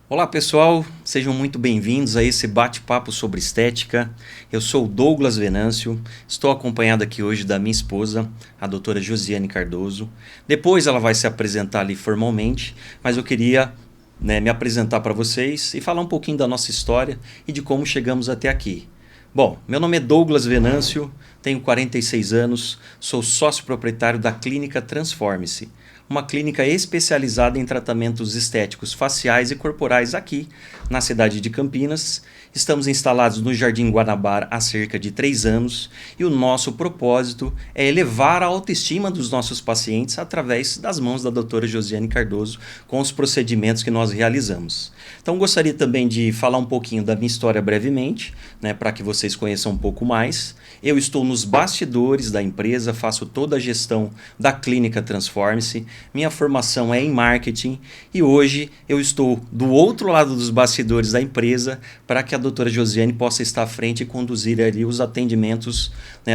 Olá pessoal, sejam muito bem-vindos a esse bate-papo sobre estética. Eu sou o Douglas Venâncio, estou acompanhado aqui hoje da minha esposa, a doutora Josiane Cardoso. Depois ela vai se apresentar ali formalmente, mas eu queria me apresentar para vocês e falar um pouquinho da nossa história e de como chegamos até aqui. Bom, meu nome é Douglas Venâncio, tenho 46 anos, sou sócio proprietário da Clínica Transforme-se, uma clínica especializada em tratamentos estéticos faciais e corporais aqui na cidade de Campinas. Estamos instalados no Jardim Guanabara há cerca de 3 anos e o nosso propósito é elevar a autoestima dos nossos pacientes através das mãos da doutora Josiane Cardoso com os procedimentos que nós realizamos. Então gostaria também de falar um pouquinho da minha história brevemente, para que vocês conheçam um pouco mais. Eu estou nos bastidores da empresa, faço toda a gestão da Clínica Transforme-se. Minha formação é em marketing e hoje eu estou do outro lado dos bastidores da empresa para que a doutora Josiane possa estar à frente e conduzir ali os atendimentos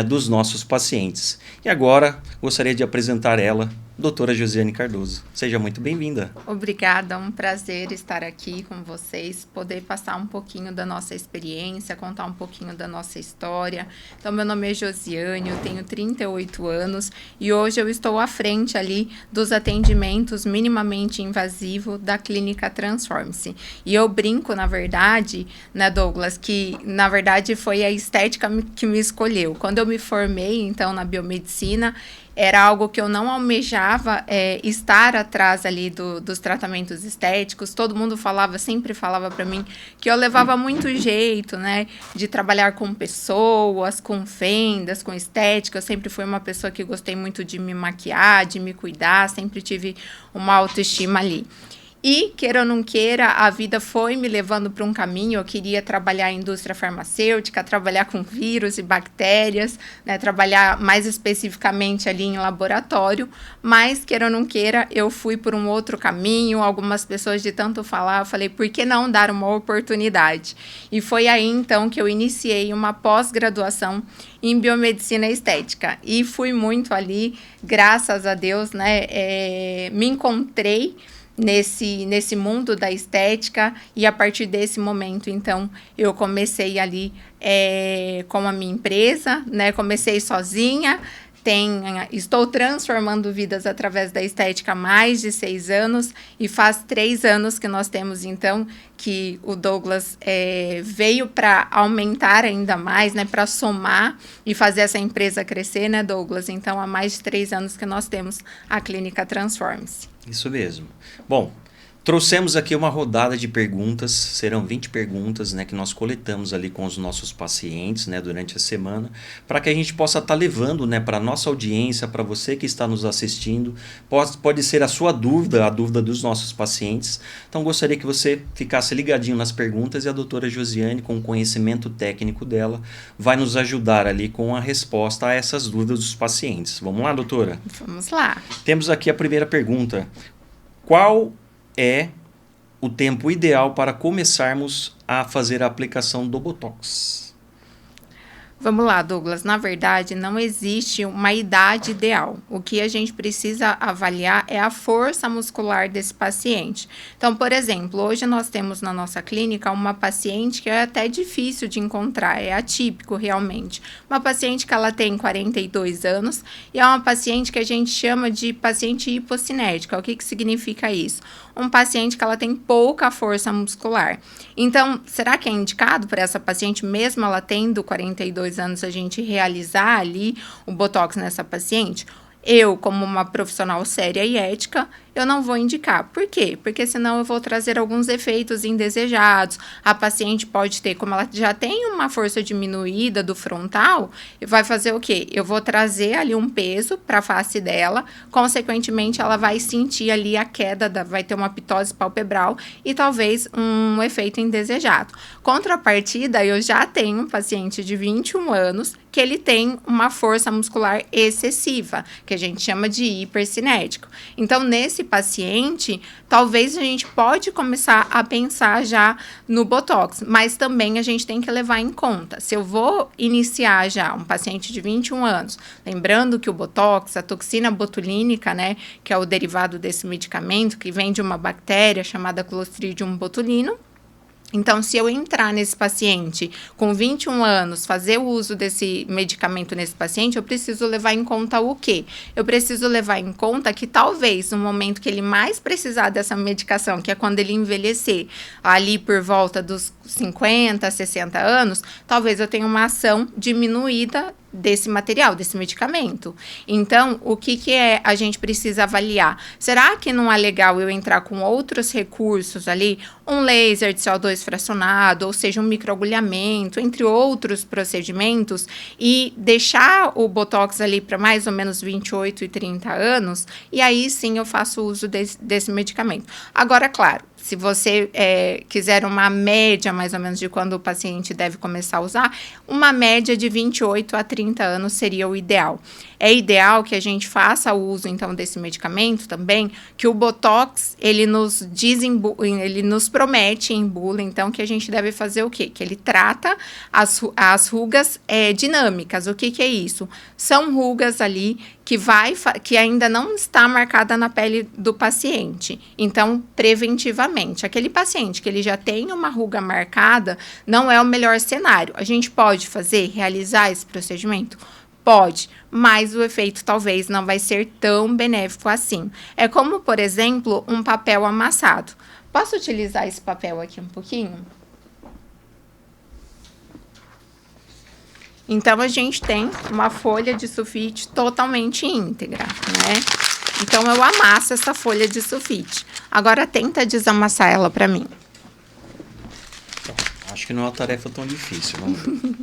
dos nossos pacientes. E agora gostaria de apresentar ela, doutora Josiane Cardoso. Seja muito bem-vinda. Obrigada, é um prazer estar aqui com vocês, poder passar um pouquinho da nossa experiência, contar um pouquinho da nossa história. Então, meu nome é Josiane, eu tenho 38 anos e hoje eu estou à frente ali dos atendimentos minimamente invasivos da Clínica Transforme-se. E eu brinco, na verdade, Douglas, que na verdade foi a estética que me escolheu. Quando eu me formei, então, na biomedicina, era algo que eu não almejava estar atrás ali dos tratamentos estéticos. Todo mundo sempre falava para mim que eu levava muito jeito, de trabalhar com pessoas, com vendas, com estética. Eu sempre fui uma pessoa que gostei muito de me maquiar, de me cuidar, sempre tive uma autoestima ali. E, queira ou não queira, a vida foi me levando para um caminho. Eu queria trabalhar em indústria farmacêutica, trabalhar com vírus e bactérias, trabalhar mais especificamente ali em laboratório, mas, queira ou não queira, eu fui por um outro caminho. Algumas pessoas de tanto falar, eu falei, por que não dar uma oportunidade? E foi aí, então, que eu iniciei uma pós-graduação em biomedicina estética. E fui muito ali, graças a Deus, me encontrei nesse mundo da estética e a partir desse momento, então, eu comecei ali com a minha empresa, comecei sozinha, estou transformando vidas através da estética há mais de 6 anos e faz 3 anos que nós temos, então, que o Douglas veio para aumentar ainda mais, para somar e fazer essa empresa crescer, Douglas? Então, há mais de 3 anos que nós temos a Clínica Transforme-se. Isso mesmo. Bom, trouxemos aqui uma rodada de perguntas, serão 20 perguntas que nós coletamos ali com os nossos pacientes durante a semana, para que a gente possa estar levando para a nossa audiência, para você que está nos assistindo, pode ser a sua dúvida, a dúvida dos nossos pacientes. Então gostaria que você ficasse ligadinho nas perguntas e a doutora Josiane, com o conhecimento técnico dela, vai nos ajudar ali com a resposta a essas dúvidas dos pacientes. Vamos lá, doutora? Vamos lá. Temos aqui a primeira pergunta. Qual é o tempo ideal para começarmos a fazer a aplicação do Botox? Vamos lá, Douglas. Na verdade, não existe uma idade ideal. O que a gente precisa avaliar é a força muscular desse paciente. Então, por exemplo, hoje nós temos na nossa clínica uma paciente que é até difícil de encontrar, é atípico realmente. Uma paciente que ela tem 42 anos e é uma paciente que a gente chama de paciente hipocinética. O que significa isso? Um paciente que ela tem pouca força muscular. Então, será que é indicado para essa paciente, mesmo ela tendo 42 anos, a gente realizar ali o Botox nessa paciente? Eu, como uma profissional séria e ética, eu não vou indicar. Por quê? Porque senão eu vou trazer alguns efeitos indesejados. A paciente pode ter, como ela já tem uma força diminuída do frontal, vai fazer o quê? Eu vou trazer ali um peso para a face dela, consequentemente ela vai sentir ali a queda, vai ter uma ptose palpebral e talvez um efeito indesejado. Contrapartida, eu já tenho um paciente de 21 anos que ele tem uma força muscular excessiva, que a gente chama de hipercinético. Então, nesse esse paciente, talvez a gente pode começar a pensar já no Botox, mas também a gente tem que levar em conta. Se eu vou iniciar já um paciente de 21 anos, lembrando que o Botox, a toxina botulínica, né, que é o derivado desse medicamento, que vem de uma bactéria chamada Clostridium botulinum. Então, se eu entrar nesse paciente com 21 anos, fazer o uso desse medicamento nesse paciente, eu preciso levar em conta o quê? Eu preciso levar em conta que talvez no momento que ele mais precisar dessa medicação, que é quando ele envelhecer, ali por volta dos 50, 60 anos, talvez eu tenha uma ação diminuída desse material, desse medicamento. Então, o que a gente precisa avaliar? Será que não é legal eu entrar com outros recursos ali, um laser de CO2 fracionado, ou seja, um microagulhamento, entre outros procedimentos, e deixar o Botox ali para mais ou menos 28 e 30 anos, e aí sim eu faço uso desse medicamento. Agora, claro, se você quiser uma média, mais ou menos, de quando o paciente deve começar a usar, uma média de 28 a 30 anos seria o ideal. É ideal que a gente faça o uso, então, desse medicamento também, que o Botox, ele nos promete em bula, então, que a gente deve fazer o quê? Que ele trata as rugas dinâmicas. O que é isso? São rugas ali que ainda não está marcada na pele do paciente. Então, preventivamente, aquele paciente que ele já tem uma ruga marcada, não é o melhor cenário. A gente pode realizar esse procedimento? Pode, mas o efeito talvez não vai ser tão benéfico assim. É como, por exemplo, um papel amassado. Posso utilizar esse papel aqui um pouquinho? Então, a gente tem uma folha de sulfite totalmente íntegra, né? Então, eu amasso essa folha de sulfite. Agora, tenta desamassar ela para mim. Acho que não é uma tarefa tão difícil, vamos ver.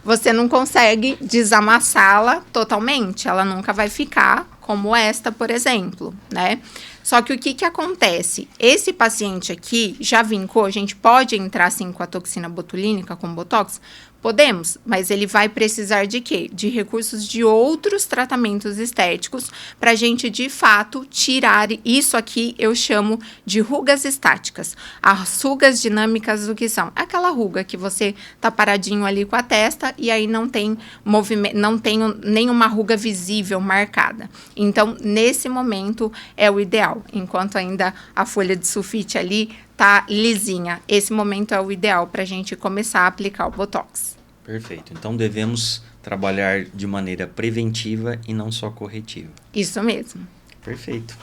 Você não consegue desamassá-la totalmente, ela nunca vai ficar como esta, por exemplo, né? Só que o que acontece? Esse paciente aqui já vincou, a gente pode entrar sim com a toxina botulínica, com Botox? Podemos, mas ele vai precisar de quê? De recursos de outros tratamentos estéticos para a gente, de fato, tirar isso aqui, eu chamo de rugas estáticas. As rugas dinâmicas, o que são? Aquela ruga que você tá paradinho ali com a testa e aí não tem movimento, não tem nenhuma ruga visível marcada. Então, nesse momento, é o ideal. Enquanto ainda a folha de sulfite ali tá lisinha. Esse momento é o ideal para a gente começar a aplicar o Botox. Perfeito. Então, devemos trabalhar de maneira preventiva e não só corretiva. Isso mesmo. Perfeito.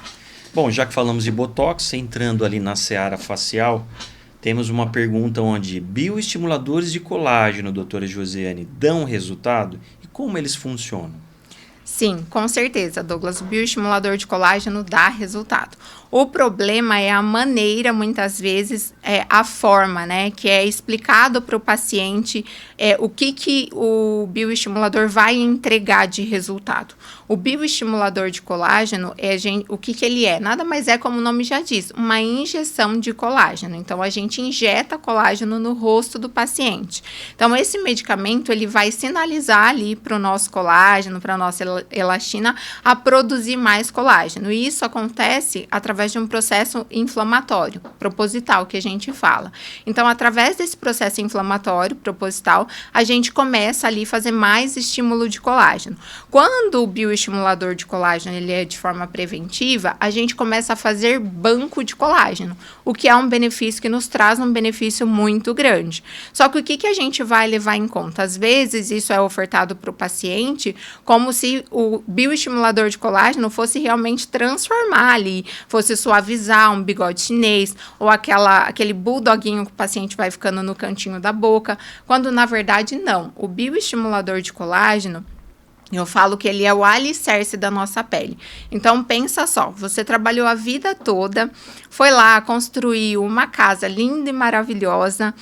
Bom, já que falamos de Botox, entrando ali na seara facial, temos uma pergunta onde bioestimuladores de colágeno, doutora Josiane, dão resultado? E como eles funcionam? Sim, com certeza, Douglas. O bioestimulador de colágeno dá resultado. O problema é a maneira, muitas vezes, a forma, né? Que é explicado para o paciente o que o bioestimulador vai entregar de resultado. O bioestimulador de colágeno, o que ele é? Nada mais é, como o nome já diz, uma injeção de colágeno. Então, a gente injeta colágeno no rosto do paciente. Então, esse medicamento, ele vai sinalizar ali para o nosso colágeno, para a nossa elastina, a produzir mais colágeno. E isso acontece através de um processo inflamatório, proposital, que a gente fala. Então, através desse processo inflamatório, proposital, a gente começa ali a fazer mais estímulo de colágeno. Quando o bioestimulador de colágeno ele é de forma preventiva, a gente começa a fazer banco de colágeno, o que é um benefício que nos traz um benefício muito grande. Só que o que a gente vai levar em conta? Às vezes, isso é ofertado para o paciente como se o bioestimulador de colágeno fosse realmente transformar ali, fosse suavizar um bigode chinês, ou aquele bulldoguinho que o paciente vai ficando no cantinho da boca, quando na verdade não. O bioestimulador de colágeno, eu falo que ele é o alicerce da nossa pele. Então, pensa só, você trabalhou a vida toda, foi lá, construiu uma casa linda e maravilhosa,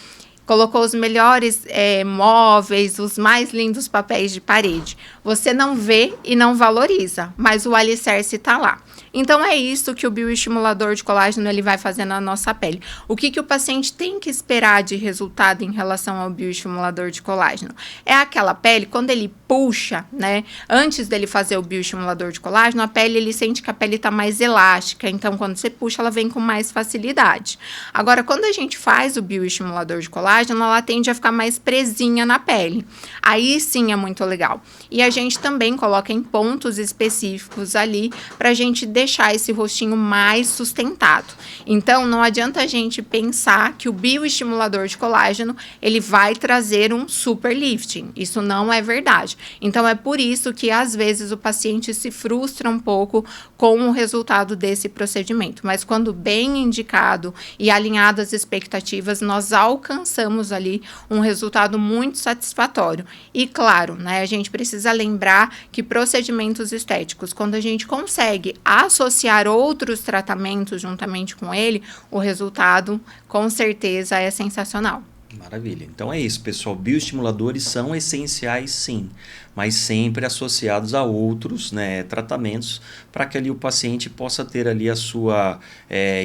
colocou os melhores móveis, os mais lindos papéis de parede. Você não vê e não valoriza, mas o alicerce está lá. Então, é isso que o bioestimulador de colágeno ele vai fazer na nossa pele. O que o paciente tem que esperar de resultado em relação ao bioestimulador de colágeno? É aquela pele, quando ele puxa, né? Antes dele fazer o bioestimulador de colágeno, a pele, ele sente que a pele está mais elástica. Então, quando você puxa, ela vem com mais facilidade. Agora, quando a gente faz o bioestimulador de colágeno, ela tende a ficar mais presinha na pele. Aí, sim, é muito legal. E a gente também coloca em pontos específicos ali para a gente deixar esse rostinho mais sustentado. Então, não adianta a gente pensar que o bioestimulador de colágeno, ele vai trazer um super lifting. Isso não é verdade. Então, é por isso que, às vezes, o paciente se frustra um pouco com o resultado desse procedimento. Mas, quando bem indicado e alinhado às expectativas, nós alcançamos ali um resultado muito satisfatório. E, claro, né, a gente precisa lembrar que procedimentos estéticos, quando a gente consegue associar outros tratamentos juntamente com ele, o resultado, com certeza, é sensacional. Maravilha. Então é isso, pessoal. Bioestimuladores são essenciais, sim, mas sempre associados a outros, né, tratamentos, para que ali o paciente possa ter ali a sua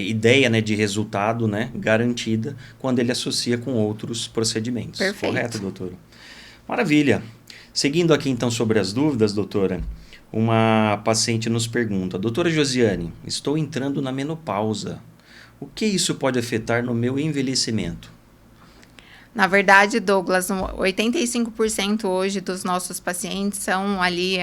ideia, né, de resultado, né, garantida quando ele associa com outros procedimentos. Perfeito. Correto, doutora? Maravilha. Seguindo aqui então sobre as dúvidas, doutora, uma paciente nos pergunta: doutora Josiane, estou entrando na menopausa. O que isso pode afetar no meu envelhecimento? Na verdade, Douglas, 85% hoje dos nossos pacientes são ali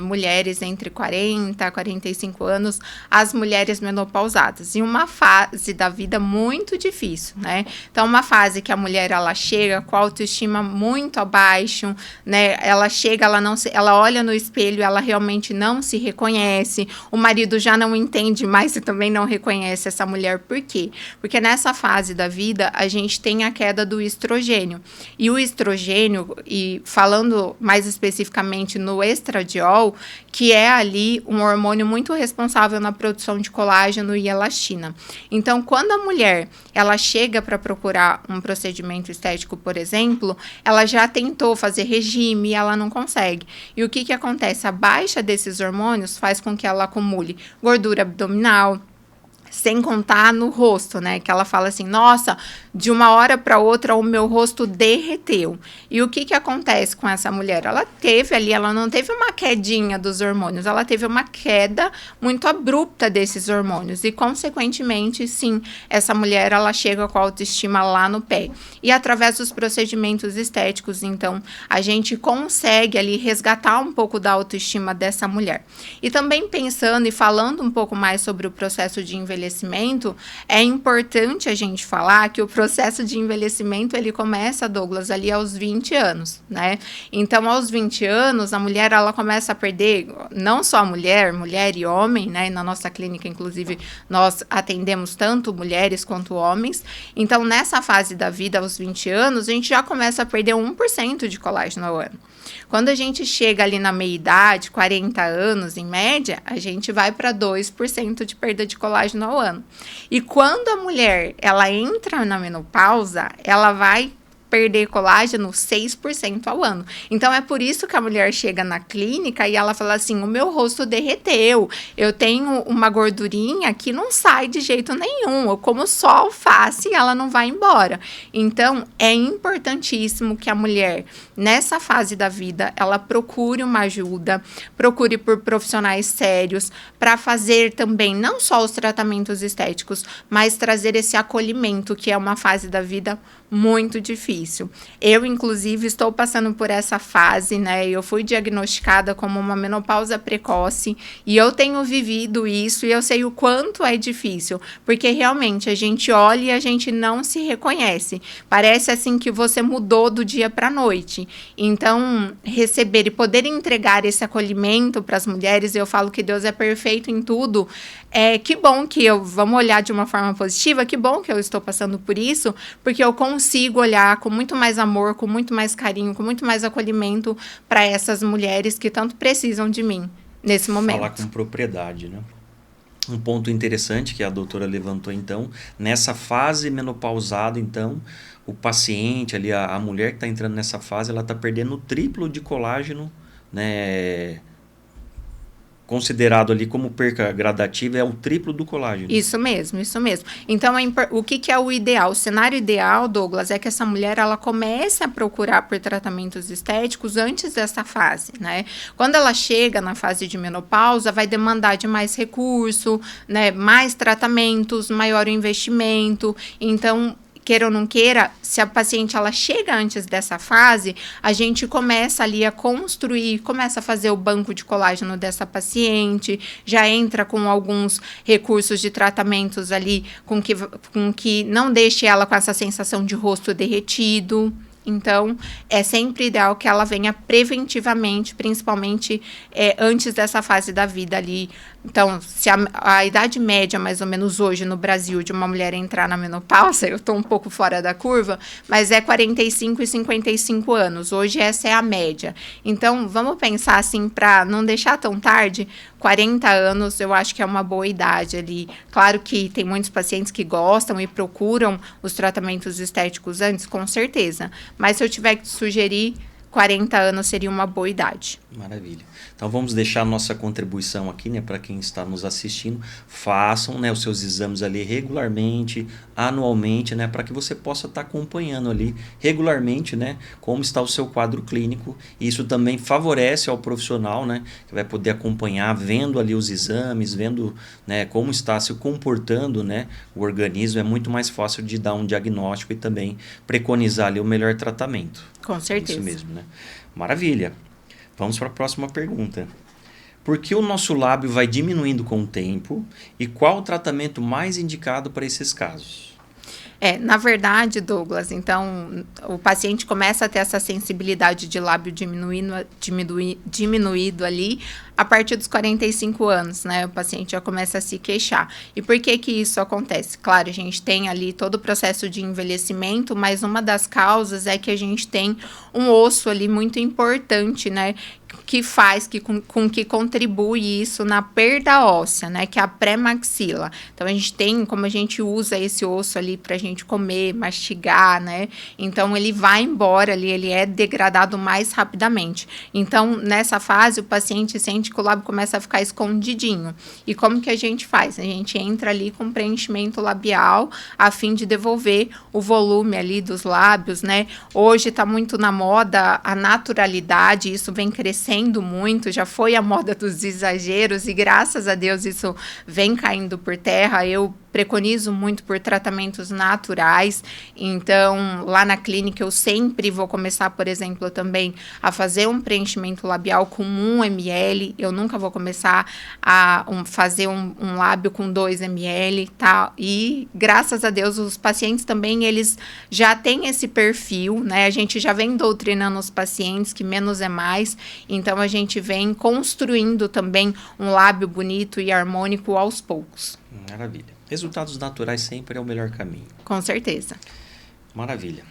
mulheres entre 40 e 45 anos, as mulheres menopausadas. E uma fase da vida muito difícil, né? Então, uma fase que a mulher, ela chega com a autoestima muito abaixo, né? Ela chega, ela olha no espelho, ela realmente não se reconhece, o marido já não entende mais e também não reconhece essa mulher. Por quê? Porque nessa fase da vida, a gente tem a queda do estrogênio. E o estrogênio, e falando mais especificamente no estradiol, que é ali um hormônio muito responsável na produção de colágeno e elastina. Então, quando a mulher ela chega para procurar um procedimento estético, por exemplo, ela já tentou fazer regime e ela não consegue. E o que acontece? A baixa desses hormônios faz com que ela acumule gordura abdominal, sem contar no rosto, né? Que ela fala assim, nossa, de uma hora para outra o meu rosto derreteu. E o que acontece com essa mulher? Ela teve ali, ela não teve uma quedinha dos hormônios, ela teve uma queda muito abrupta desses hormônios. E, consequentemente, sim, essa mulher, ela chega com a autoestima lá no pé. E através dos procedimentos estéticos, então, a gente consegue ali resgatar um pouco da autoestima dessa mulher. E também pensando e falando um pouco mais sobre o processo de envelhecimento, é importante a gente falar que o processo de envelhecimento, ele começa, Douglas, ali aos 20 anos, né? Então, aos 20 anos, a mulher, ela começa a perder, não só a mulher e homem, né? Na nossa clínica, inclusive, nós atendemos tanto mulheres quanto homens. Então, nessa fase da vida, aos 20 anos, a gente já começa a perder 1% de colágeno ao ano. Quando a gente chega ali na meia-idade, 40 anos em média, a gente vai para 2% de perda de colágeno ao ano. E quando a mulher ela entra na menopausa, ela vai perder colágeno 6% ao ano. Então, é por isso que a mulher chega na clínica e ela fala assim, o meu rosto derreteu, eu tenho uma gordurinha que não sai de jeito nenhum, eu como só alface e ela não vai embora. Então, é importantíssimo que a mulher, nessa fase da vida, ela procure uma ajuda, procure por profissionais sérios, para fazer também, não só os tratamentos estéticos, mas trazer esse acolhimento, que é uma fase da vida muito difícil. Eu, inclusive, estou passando por essa fase, né? Eu fui diagnosticada como uma menopausa precoce e eu tenho vivido isso e eu sei o quanto é difícil, porque realmente a gente olha e a gente não se reconhece. Parece assim que você mudou do dia para a noite. Então, receber e poder entregar esse acolhimento para as mulheres, eu falo que Deus é perfeito em tudo. Que bom que vamos olhar de uma forma positiva, que bom que eu estou passando por isso, porque eu consigo olhar com muito mais amor, com muito mais carinho, com muito mais acolhimento para essas mulheres que tanto precisam de mim nesse momento. Falar com propriedade, né? Um ponto interessante que a doutora levantou, então, nessa fase menopausada, então, o paciente ali, a mulher que está entrando nessa fase, ela está perdendo o triplo de colágeno, né? Considerado ali como perca gradativa, é o triplo do colágeno. Isso mesmo, isso mesmo. Então, o que é o ideal? O cenário ideal, Douglas, é que essa mulher ela comece a procurar por tratamentos estéticos antes dessa fase, né? Quando ela chega na fase de menopausa, vai demandar de mais recurso, né? Mais tratamentos, maior investimento. Então, queira ou não queira, se a paciente ela chega antes dessa fase, a gente começa ali a construir, começa a fazer o banco de colágeno dessa paciente, já entra com alguns recursos de tratamentos ali com que não deixe ela com essa sensação de rosto derretido. Então, é sempre ideal que ela venha preventivamente, principalmente antes dessa fase da vida ali. Então, se a idade média, mais ou menos hoje no Brasil, de uma mulher entrar na menopausa, eu estou um pouco fora da curva, mas é 45 e 55 anos. Hoje essa é a média. Então, vamos pensar assim, para não deixar tão tarde, 40 anos eu acho que é uma boa idade ali. Claro que tem muitos pacientes que gostam e procuram os tratamentos estéticos antes, com certeza. Mas se eu tiver que sugerir, 40 anos seria uma boa idade. Maravilha. Então vamos deixar a nossa contribuição aqui, né, para quem está nos assistindo. Façam, né, os seus exames ali regularmente, anualmente, né, para que você possa estar acompanhando ali regularmente, né, como está o seu quadro clínico. Isso também favorece ao profissional, né, que vai poder acompanhar, vendo ali os exames, vendo, né, como está se comportando, né, o organismo. É muito mais fácil de dar um diagnóstico e também preconizar ali o melhor tratamento. Com certeza. Isso mesmo, né? Maravilha. Vamos para a próxima pergunta. Por que o nosso lábio vai diminuindo com o tempo e qual o tratamento mais indicado para esses casos? Na verdade, Douglas, então, o paciente começa a ter essa sensibilidade de lábio diminuído ali a partir dos 45 anos, né? O paciente já começa a se queixar. E por que que isso acontece? Claro, a gente tem ali todo o processo de envelhecimento, mas uma das causas é que a gente tem um osso ali muito importante, né? Que faz com que contribui isso na perda óssea, né? Que é a pré-maxila. Então, a gente tem, como a gente usa esse osso ali pra gente comer, mastigar, né? Então, ele vai embora ali, ele é degradado mais rapidamente. Então, nessa fase, o paciente sente que o lábio começa a ficar escondidinho. E como que a gente faz? A gente entra ali com preenchimento labial a fim de devolver o volume ali dos lábios, né? Hoje tá muito na moda a naturalidade, isso vem crescendo muito, já foi a moda dos exageros e graças a Deus isso vem caindo por terra. Eu preconizo muito por tratamentos naturais, então lá na clínica eu sempre vou começar, por exemplo, também a fazer um preenchimento labial com 1 ml, eu nunca vou começar a fazer um lábio com 2 ml, tá? E graças a Deus os pacientes também, eles já têm esse perfil, né? A gente já vem doutrinando os pacientes que menos é mais, então a gente vem construindo também um lábio bonito e harmônico aos poucos. Maravilha. Resultados naturais sempre é o melhor caminho. Com certeza. Maravilha.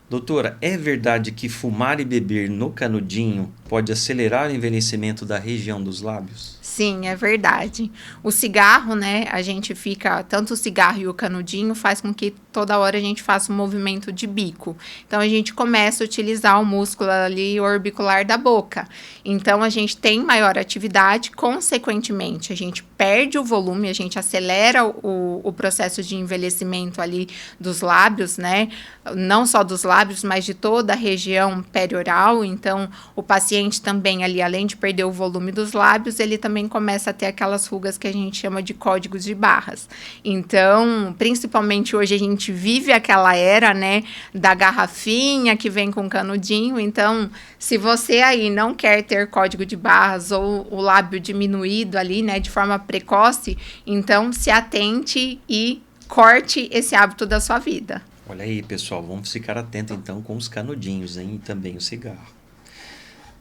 Doutora, é verdade que fumar e beber no canudinho pode acelerar o envelhecimento da região dos lábios? Sim, é verdade. O cigarro, né, a gente fica, tanto o cigarro e o canudinho faz com que toda hora a gente faça um movimento de bico. Então, a gente começa a utilizar o músculo ali orbicular da boca. Então, a gente tem maior atividade, consequentemente, a gente perde o volume, a gente acelera o processo de envelhecimento ali dos lábios, né, não só dos lábios, mas de toda a região perioral. Então, o paciente também ali, além de perder o volume dos lábios, ele também começa a ter aquelas rugas que a gente chama de códigos de barras. Então, principalmente hoje a gente vive aquela era, né, da garrafinha que vem com canudinho. Então, se você aí não quer ter código de barras ou o lábio diminuído ali, né, de forma precoce, então se atente e corte esse hábito da sua vida. Olha aí, pessoal, vamos ficar atentos então com os canudinhos, hein, e também o cigarro.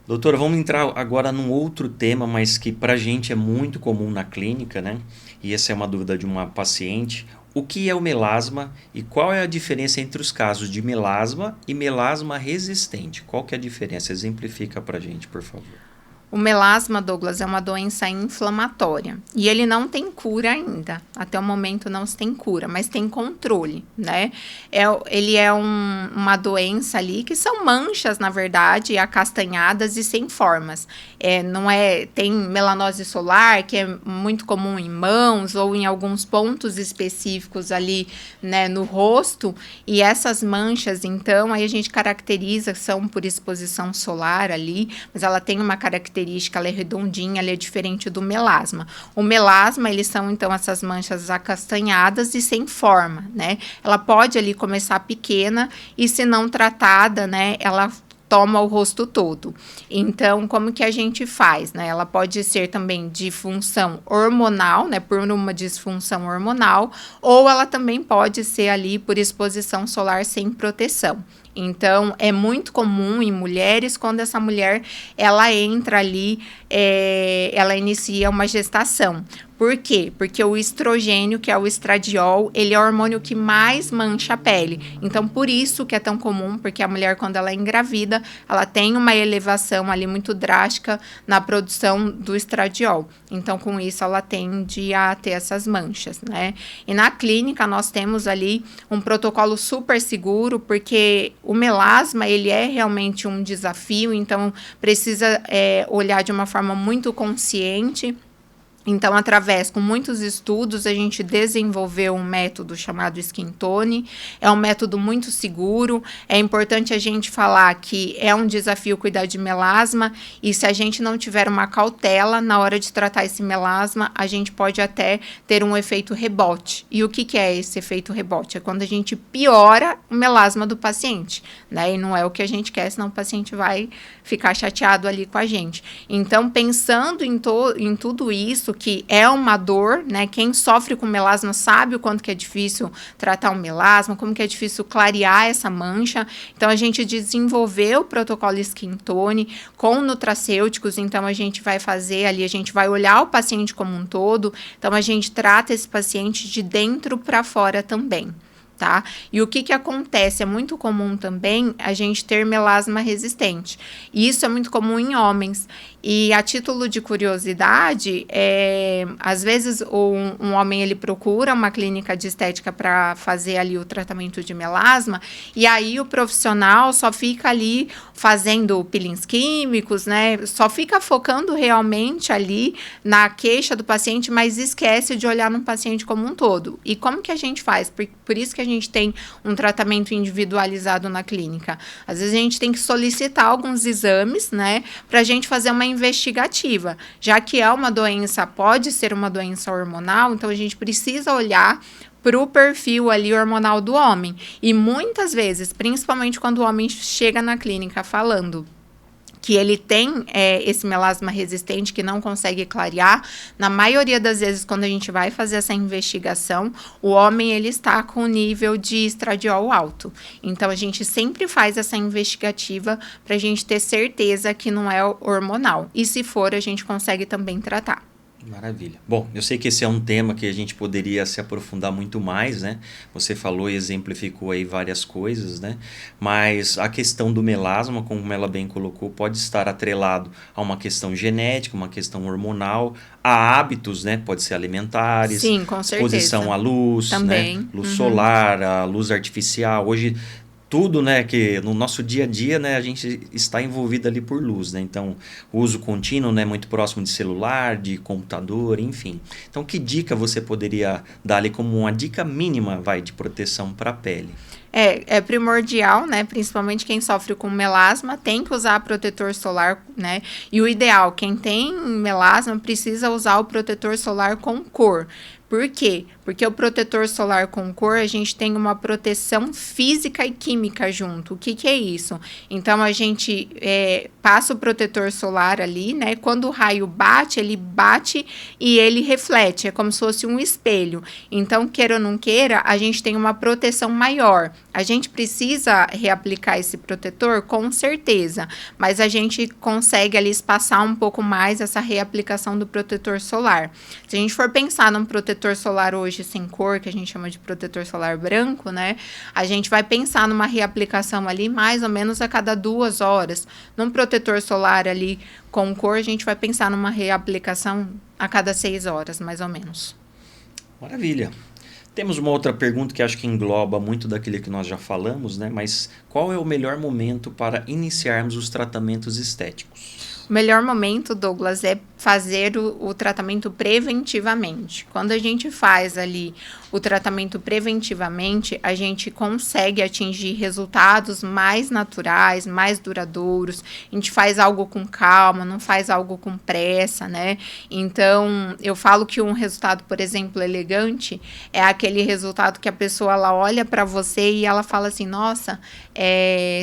Doutora, vamos entrar agora num outro tema, mas que para a gente é muito comum na clínica, né? E essa é uma dúvida de uma paciente. O que é o melasma e qual é a diferença entre os casos de melasma e melasma resistente? Qual que é a diferença? Exemplifica para a gente, por favor. O melasma, Douglas, é uma doença inflamatória e ele não tem cura ainda. Até o momento não se tem cura, mas tem controle, né? Ele é uma doença ali que são manchas, na verdade, acastanhadas e sem formas. Tem melanose solar, que é muito comum em mãos ou em alguns pontos específicos ali, né, no rosto. E essas manchas, então, aí a gente caracteriza, são por exposição solar ali, mas ela tem uma característica, ela é redondinha, ela é diferente do melasma. O melasma, eles são, então, essas manchas acastanhadas e sem forma, né? Ela pode ali começar pequena e, se não tratada, né, ela toma o rosto todo. Então, como que a gente faz, né? Ela pode ser também de função hormonal, né? Por uma disfunção hormonal, ou ela também pode ser ali por exposição solar sem proteção. Então, é muito comum em mulheres, quando essa mulher, ela entra ali, ela inicia uma gestação. Por quê? Porque o estrogênio, que é o estradiol, ele é o hormônio que mais mancha a pele. Então, por isso que é tão comum, porque a mulher, quando ela é engravida, ela tem uma elevação ali muito drástica na produção do estradiol. Então, com isso, ela tende a ter essas manchas, né? E na clínica, nós temos ali um protocolo super seguro, porque o melasma, ele é realmente um desafio, então precisa olhar de uma forma muito consciente. Então, com muitos estudos, a gente desenvolveu um método chamado Skin Tone. É um método muito seguro. É importante a gente falar que é um desafio cuidar de melasma, e se a gente não tiver uma cautela na hora de tratar esse melasma, a gente pode até ter um efeito rebote. E o que é esse efeito rebote? É quando a gente piora o melasma do paciente, né? E não é o que a gente quer, senão o paciente vai ficar chateado ali com a gente. Então, pensando em tudo isso, que é uma dor, né? Quem sofre com melasma sabe o quanto que é difícil tratar o melasma, como que é difícil clarear essa mancha. Então, a gente desenvolveu o protocolo Skin Tone com nutracêuticos. Então, a gente vai fazer ali, a gente vai olhar o paciente como um todo. Então, a gente trata esse paciente de dentro para fora também. Tá? E o que acontece? É muito comum também a gente ter melasma resistente. E isso é muito comum em homens. E a título de curiosidade, às vezes um homem ele procura uma clínica de estética para fazer ali o tratamento de melasma, e aí o profissional só fica ali fazendo peelings químicos, né? Só fica focando realmente ali na queixa do paciente, mas esquece de olhar no paciente como um todo. E como que a gente faz? Por isso que a gente tem um tratamento individualizado na clínica. Às vezes a gente tem que solicitar alguns exames, né, para a gente fazer uma investigativa, já que é uma doença, pode ser uma doença hormonal, então a gente precisa olhar para o perfil ali hormonal do homem. E muitas vezes, principalmente quando o homem chega na clínica falando que ele tem esse melasma resistente que não consegue clarear, na maioria das vezes, quando a gente vai fazer essa investigação, o homem ele está com nível de estradiol alto. Então, a gente sempre faz essa investigativa para a gente ter certeza que não é hormonal. E se for, a gente consegue também tratar. Maravilha. Bom, eu sei que esse é um tema que a gente poderia se aprofundar muito mais, né? Você falou e exemplificou aí várias coisas, né? Mas a questão do melasma, como ela bem colocou, pode estar atrelado a uma questão genética, uma questão hormonal, a hábitos, né? Pode ser alimentares. Sim, com certeza. Exposição à luz, também, né? Luz solar, a luz artificial. Hoje tudo, né, que no nosso dia a dia, né, a gente está envolvido ali por luz, né? Então, o uso contínuo, né, muito próximo de celular, de computador, enfim. Então, que dica você poderia dar ali como uma dica mínima, de proteção para a pele? É primordial, né? Principalmente quem sofre com melasma tem que usar protetor solar, né? E o ideal, quem tem melasma precisa usar o protetor solar com cor. Por quê? Porque o protetor solar com cor, a gente tem uma proteção física e química junto. O que é isso? Então, a gente passa o protetor solar ali, né? Quando o raio bate, ele bate e ele reflete. É como se fosse um espelho. Então, queira ou não queira, a gente tem uma proteção maior. A gente precisa reaplicar esse protetor? Com certeza. Mas a gente consegue ali espaçar um pouco mais essa reaplicação do protetor solar. Se a gente for pensar num protetor protetor solar hoje sem cor, que a gente chama de protetor solar branco, né? A gente vai pensar numa reaplicação ali mais ou menos a cada 2 horas. Num protetor solar ali com cor, a gente vai pensar numa reaplicação a cada 6 horas, mais ou menos. Maravilha. Temos uma outra pergunta que acho que engloba muito daquilo que nós já falamos, né? Mas qual é o melhor momento para iniciarmos os tratamentos estéticos? O melhor momento, Douglas, é fazer o tratamento preventivamente. Quando a gente faz ali o tratamento preventivamente, a gente consegue atingir resultados mais naturais, mais duradouros. A gente faz algo com calma, não faz algo com pressa, né? Então, eu falo que um resultado, por exemplo, elegante, é aquele resultado que a pessoa ela olha para você e ela fala assim, nossa,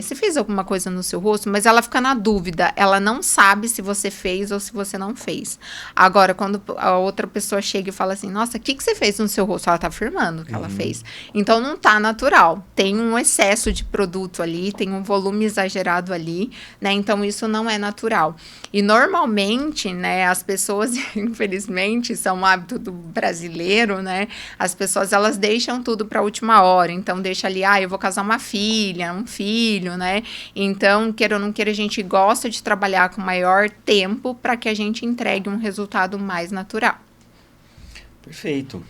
você fez alguma coisa no seu rosto? Mas ela fica na dúvida, ela não sabe se você fez ou se você não fez. Agora, quando a outra pessoa chega e fala assim, nossa, o que você fez no seu rosto? Ela tá afirmando que ela fez. Então, não tá natural. Tem um excesso de produto ali, tem um volume exagerado ali, né? Então, isso não é natural. E, normalmente, né, as pessoas, infelizmente, são um hábito do brasileiro, né? As pessoas, elas deixam tudo para a última hora. Então, deixa ali, eu vou casar uma filha, um filho, né? Então, queira ou não queira, a gente gosta de trabalhar com maior tempo para que a gente entregue um resultado mais natural. Perfeito.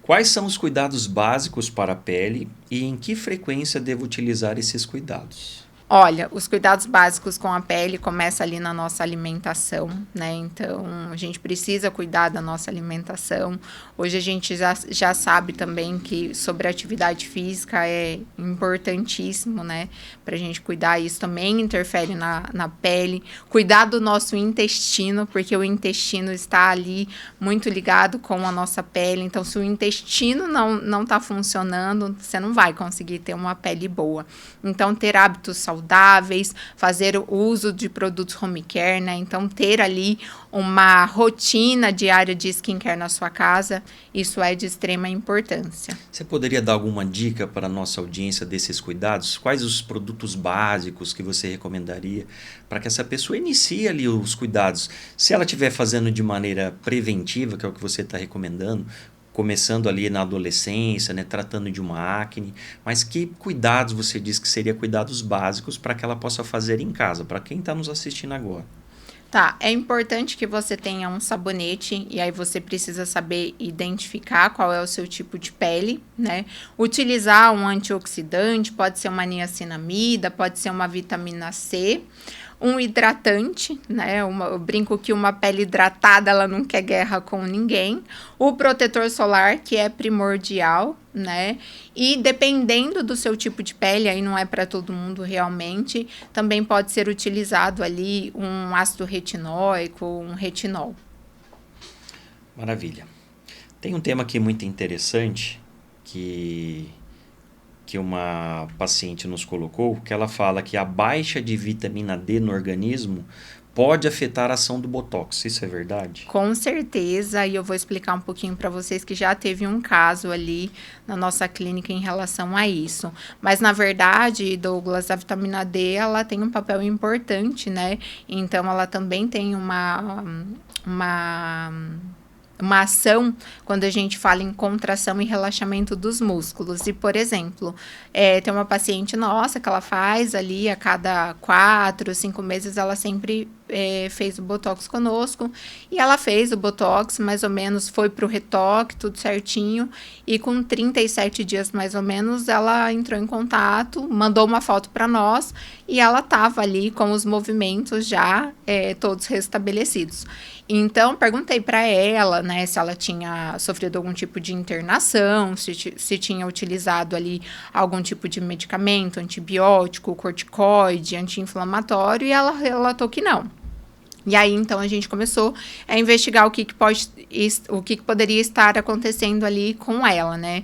Quais são os cuidados básicos para a pele e em que frequência devo utilizar esses cuidados? Olha, os cuidados básicos com a pele começam ali na nossa alimentação, né? Então, a gente precisa cuidar da nossa alimentação. Hoje a gente já sabe também que sobre a atividade física é importantíssimo, né? Pra gente cuidar, isso também interfere na pele. Cuidar do nosso intestino, porque o intestino está ali muito ligado com a nossa pele. Então, se o intestino não tá funcionando, você não vai conseguir ter uma pele boa. Então, ter hábitos saudáveis, fazer o uso de produtos home care, né? Então, ter ali uma rotina diária de skincare na sua casa, isso é de extrema importância. Você poderia dar alguma dica para a nossa audiência desses cuidados? Quais os produtos básicos que você recomendaria para que essa pessoa inicie ali os cuidados? Se ela estiver fazendo de maneira preventiva, que é o que você está recomendando, começando ali na adolescência, né, tratando de uma acne, mas que cuidados você diz que seria cuidados básicos para que ela possa fazer em casa, para quem está nos assistindo agora? Tá, é importante que você tenha um sabonete e aí você precisa saber identificar qual é o seu tipo de pele, né? Utilizar um antioxidante, pode ser uma niacinamida, pode ser uma vitamina C, um hidratante, né? Eu brinco que uma pele hidratada, ela não quer guerra com ninguém. O protetor solar, que é primordial, né? E dependendo do seu tipo de pele, aí não é para todo mundo realmente, também pode ser utilizado ali um ácido retinóico, um retinol. Maravilha. Tem um tema aqui muito interessante que uma paciente nos colocou, que ela fala que a baixa de vitamina D no organismo pode afetar a ação do Botox. Isso é verdade? Com certeza, e eu vou explicar um pouquinho para vocês que já teve um caso ali na nossa clínica em relação a isso. Mas, na verdade, Douglas, a vitamina D, ela tem um papel importante, né? Então, ela também tem uma ação quando a gente fala em contração e relaxamento dos músculos. E, por exemplo, tem uma paciente nossa que ela faz ali a cada 4, 5 meses, ela sempre fez o Botox conosco, e ela fez o Botox, mais ou menos, foi pro retoque, tudo certinho, e com 37 dias, mais ou menos, ela entrou em contato, mandou uma foto para nós, e ela tava ali com os movimentos já todos restabelecidos. Então, perguntei para ela, né, se ela tinha sofrido algum tipo de internação, se tinha utilizado ali algum tipo de medicamento, antibiótico, corticoide, anti-inflamatório, e ela relatou que não. E aí, então, a gente começou a investigar o que poderia estar acontecendo ali com ela, né?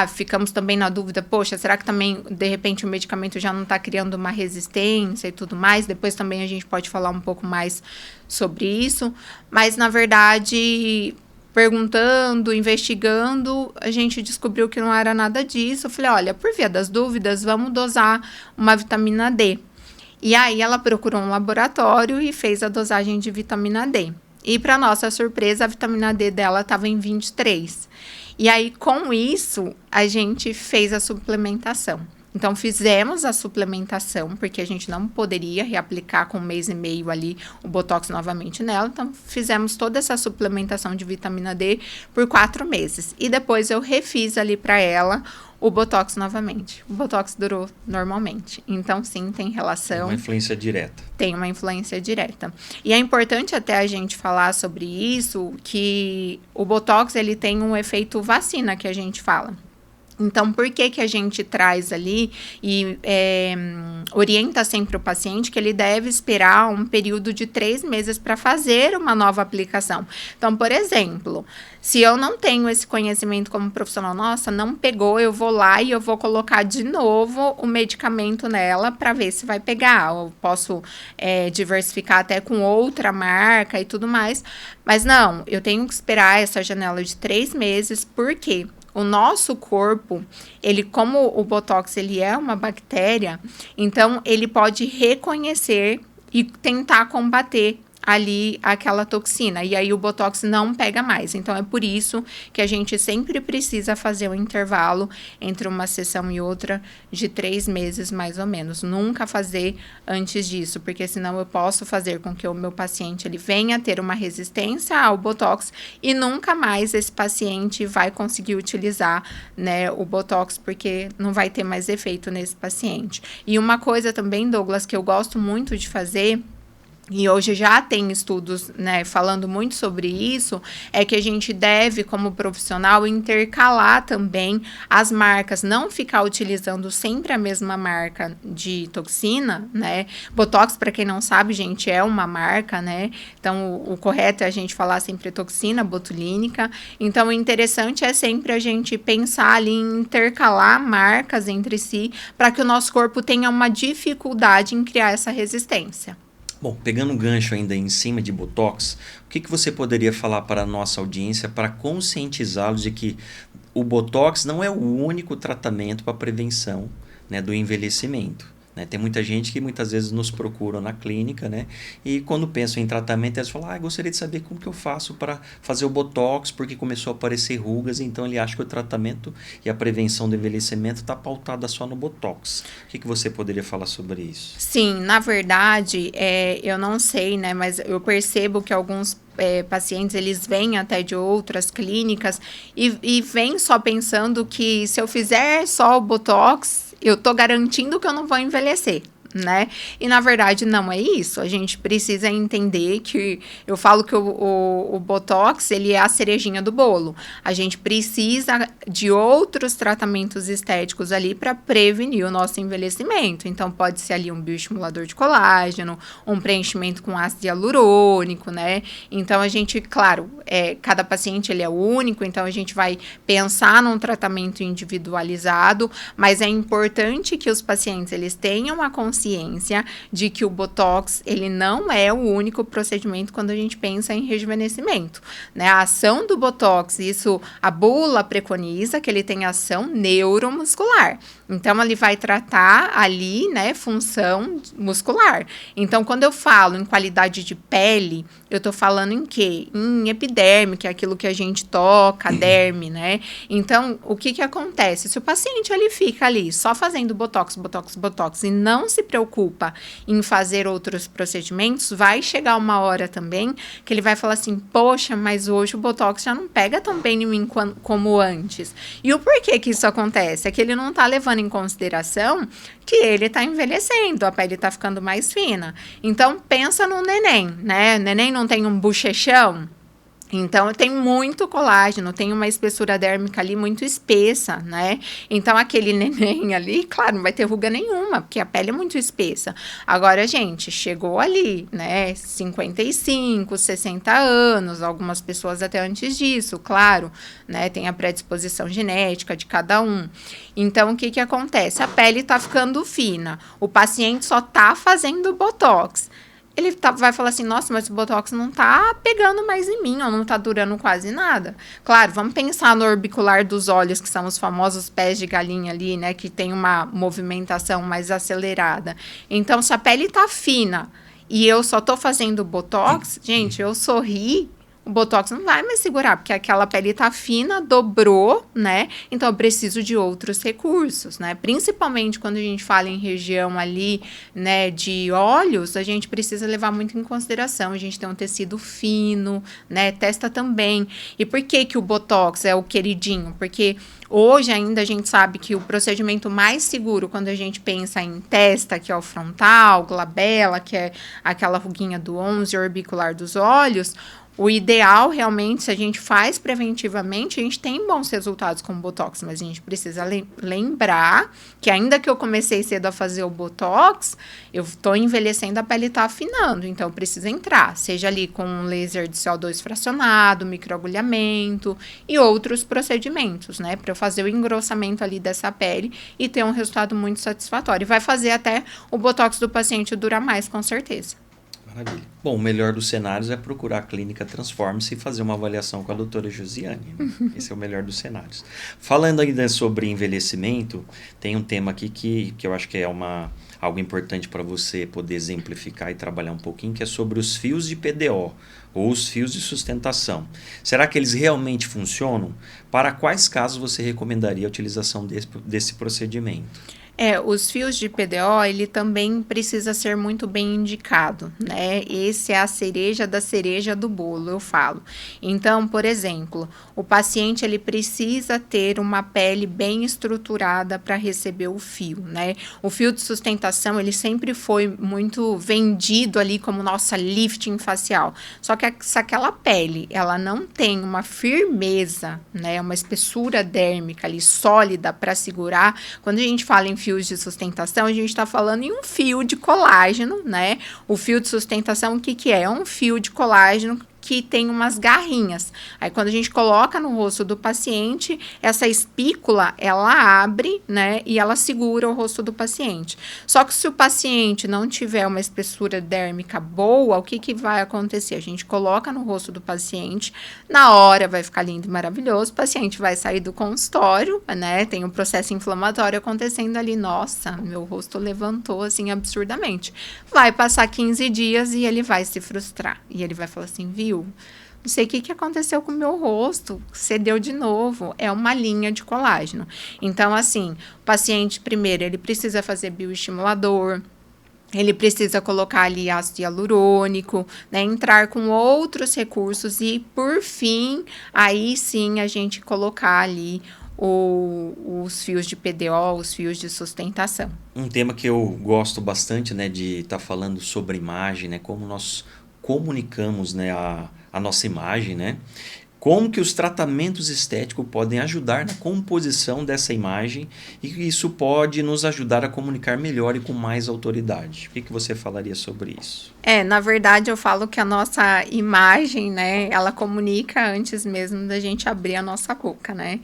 Ficamos também na dúvida, poxa, será que também, de repente, o medicamento já não está criando uma resistência e tudo mais? Depois também a gente pode falar um pouco mais sobre isso. Mas, na verdade, perguntando, investigando, a gente descobriu que não era nada disso. Eu falei, olha, por via das dúvidas, vamos dosar uma vitamina D. E aí ela procurou um laboratório e fez a dosagem de vitamina D. E, para nossa surpresa, a vitamina D dela estava em 23. E aí, com isso, a gente fez a suplementação. Então, fizemos a suplementação, porque a gente não poderia reaplicar com 1,5 mês ali o Botox novamente nela. Então, fizemos toda essa suplementação de vitamina D por 4 meses. E depois eu refiz ali para ela o Botox novamente. O Botox durou normalmente. Então, sim, tem relação. Uma influência direta. Tem uma influência direta. E é importante até a gente falar sobre isso, que o Botox, ele tem um efeito vacina, que a gente fala. Então, por que a gente traz ali e orienta sempre o paciente que ele deve esperar um período de 3 meses para fazer uma nova aplicação? Então, por exemplo, se eu não tenho esse conhecimento como profissional, nossa, não pegou, eu vou lá e eu vou colocar de novo o medicamento nela para ver se vai pegar. Eu posso diversificar até com outra marca e tudo mais. Mas não, eu tenho que esperar essa janela de 3 meses, por quê? O nosso corpo, ele, como o Botox, ele é uma bactéria, então ele pode reconhecer e tentar combater ali aquela toxina, e aí o Botox não pega mais. Então, é por isso que a gente sempre precisa fazer um intervalo entre uma sessão e outra de 3 meses, mais ou menos. Nunca fazer antes disso, porque senão eu posso fazer com que o meu paciente ele venha a ter uma resistência ao Botox e nunca mais esse paciente vai conseguir utilizar, né, o Botox, porque não vai ter mais efeito nesse paciente. E uma coisa também, Douglas, que eu gosto muito de fazer, e hoje já tem estudos, né, falando muito sobre isso, é que a gente deve, como profissional, intercalar também as marcas, não ficar utilizando sempre a mesma marca de toxina, né? Botox, para quem não sabe, gente, é uma marca, né? Então, o correto é a gente falar sempre toxina botulínica. Então, o interessante é sempre a gente pensar ali em intercalar marcas entre si, para que o nosso corpo tenha uma dificuldade em criar essa resistência. Bom, pegando um gancho ainda em cima de Botox, o que você poderia falar para a nossa audiência para conscientizá-los de que o Botox não é o único tratamento para a prevenção, né, do envelhecimento? Né? Tem muita gente que muitas vezes nos procura na clínica, né? E quando pensam em tratamento, eles falam, gostaria de saber como que eu faço para fazer o Botox, porque começou a aparecer rugas, então ele acha que o tratamento e a prevenção do envelhecimento está pautada só no Botox. O que você poderia falar sobre isso? Sim, na verdade, eu não sei, né? Mas eu percebo que alguns pacientes, eles vêm até de outras clínicas e vêm só pensando que se eu fizer só o Botox, eu tô garantindo que eu não vou envelhecer, né? E na verdade não é isso. A gente precisa entender que eu falo que o Botox, ele é a cerejinha do bolo. A gente precisa de outros tratamentos estéticos ali para prevenir o nosso envelhecimento. Então pode ser ali um bioestimulador de colágeno, um preenchimento com ácido hialurônico, né? Então a gente, claro, cada paciente ele é único, então a gente vai pensar num tratamento individualizado, mas é importante que os pacientes eles tenham a consciência de que o Botox, ele não é o único procedimento quando a gente pensa em rejuvenescimento, né? A ação do Botox, isso a bula preconiza que ele tem ação neuromuscular. Então, ele vai tratar ali, né, função muscular. Então, quando eu falo em qualidade de pele, eu tô falando em quê? Em epiderme, que é aquilo que a gente toca, derme, né? Então, o que acontece? Se o paciente, ele fica ali só fazendo Botox, Botox, Botox e não se preocupa em fazer outros procedimentos, vai chegar uma hora também que ele vai falar assim, poxa, mas hoje o Botox já não pega tão bem em mim como antes. E o porquê que isso acontece? É que ele não tá levando em consideração que ele tá envelhecendo, a pele tá ficando mais fina. Então, pensa no neném, né? O neném não tem um bochechão? Então, tem muito colágeno, tem uma espessura dérmica ali muito espessa, né? Então, aquele neném ali, claro, não vai ter ruga nenhuma, porque a pele é muito espessa. Agora, gente, chegou ali, né? 55, 60 anos, algumas pessoas até antes disso, claro, né? Tem a predisposição genética de cada um. Então, o que acontece? A pele tá ficando fina, o paciente só tá fazendo Botox. Ele vai falar assim, nossa, mas o Botox não tá pegando mais em mim, ou não tá durando quase nada. Claro, vamos pensar no orbicular dos olhos, que são os famosos pés de galinha ali, né, que tem uma movimentação mais acelerada. Então, se a pele tá fina e eu só tô fazendo Botox, gente, eu sorri, o Botox não vai mais segurar, porque aquela pele tá fina, dobrou, né? Então, eu preciso de outros recursos, né? Principalmente quando a gente fala em região ali, né, de olhos, a gente precisa levar muito em consideração. A gente tem um tecido fino, né? Testa também. E por que que o Botox é o queridinho? Porque hoje ainda a gente sabe que o procedimento mais seguro quando a gente pensa em testa, que é o frontal, glabela, que é aquela ruguinha do 11 orbicular dos olhos, o ideal, realmente, se a gente faz preventivamente, a gente tem bons resultados com o Botox, mas a gente precisa lembrar que ainda que eu comecei cedo a fazer o Botox, eu estou envelhecendo, a pele está afinando, então eu preciso entrar, seja ali com um laser de CO2 fracionado, microagulhamento e outros procedimentos, né, para eu fazer o engrossamento ali dessa pele e ter um resultado muito satisfatório. E vai fazer até o Botox do paciente durar mais, com certeza. Maravilha. Bom, o melhor dos cenários é procurar a clínica Transforme-se e fazer uma avaliação com a doutora Josiane. Né? Esse é o melhor dos cenários. Falando ainda sobre envelhecimento, tem um tema aqui que eu acho que é algo importante para você poder exemplificar e trabalhar um pouquinho, que é sobre os fios de PDO, ou os fios de sustentação. Será que eles realmente funcionam? Para quais casos você recomendaria a utilização desse procedimento? Os fios de PDO, ele também precisa ser muito bem indicado, né? Esse é a cereja da cereja do bolo, eu falo. Então, por exemplo, o paciente, ele precisa ter uma pele bem estruturada para receber o fio, né? O fio de sustentação, ele sempre foi muito vendido ali como nossa lifting facial. Só que se aquela pele, ela não tem uma firmeza, né? Uma espessura dérmica ali sólida para segurar, quando a gente fala em fios de sustentação, a gente está falando em um fio de colágeno, né? O fio de sustentação, o que que é? É um fio de colágeno que tem umas garrinhas. Aí, quando a gente coloca no rosto do paciente, essa espícula, ela abre, né, e ela segura o rosto do paciente. Só que se o paciente não tiver uma espessura dérmica boa, o que que vai acontecer? A gente coloca no rosto do paciente, na hora vai ficar lindo e maravilhoso, o paciente vai sair do consultório, né, tem um processo inflamatório acontecendo ali, nossa, meu rosto levantou, assim, absurdamente. Vai passar 15 dias e ele vai se frustrar. E ele vai falar assim, viu? Não sei o que aconteceu com o meu rosto, cedeu de novo, é uma linha de colágeno. Então, assim, o paciente, primeiro, ele precisa fazer bioestimulador, ele precisa colocar ali ácido hialurônico, né, entrar com outros recursos e, por fim, aí sim a gente colocar ali os fios de PDO, os fios de sustentação. Um tema que eu gosto bastante, né, de estar falando sobre imagem, né, como nós comunicamos, né, a nossa imagem, né? Como que os tratamentos estéticos podem ajudar na composição dessa imagem e isso pode nos ajudar a comunicar melhor e com mais autoridade. O que você falaria sobre isso? Na verdade, eu falo que a nossa imagem, né, ela comunica antes mesmo da gente abrir a nossa boca, né?